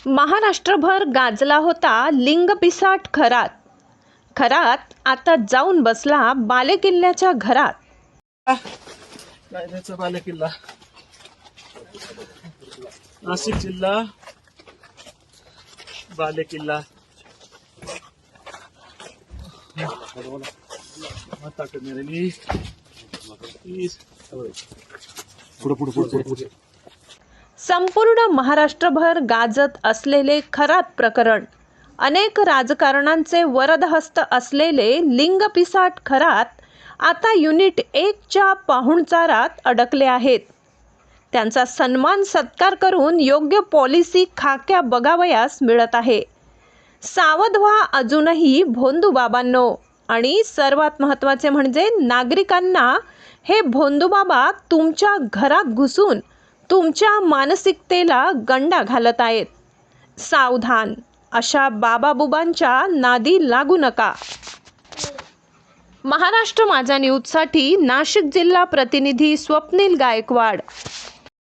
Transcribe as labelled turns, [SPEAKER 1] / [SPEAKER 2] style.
[SPEAKER 1] महाराष्ट्रभर गाजला होता लिंगपिसाट खरात. खरात आता जाऊन बसला बालेकिल्ल्याच्या घरात.
[SPEAKER 2] कायद्याचा बालेकिल्ला, नाशिक जिल्हा बालेकिल्ला.
[SPEAKER 1] संपूर्ण महाराष्ट्रभर गाजत असलेले खरात प्रकरण, अनेक राजकारणांचे वरदहस्त असलेले लिंगपिसाट खरात आता युनिट 1च्या पाहुणचारात अडकले आहेत. त्यांचा सन्मान सत्कार करून योग्य पॉलिसी खाक्या बघावयास मिळत आहे. सावध व्हा अजूनही भोंदूबाबांनो. आणि सर्वात महत्त्वाचे म्हणजे नागरिकांना हे भोंदूबाबा तुमच्या घरात घुसून तुमच्या मानसिकतेला गंडा घालत आहेत. सावधान, अशा बाबाबुबांच्या नादी लागू नका. महाराष्ट्र माझा न्यूजसाठी नाशिक जिल्हा प्रतिनिधी स्वप्नील गायकवाड.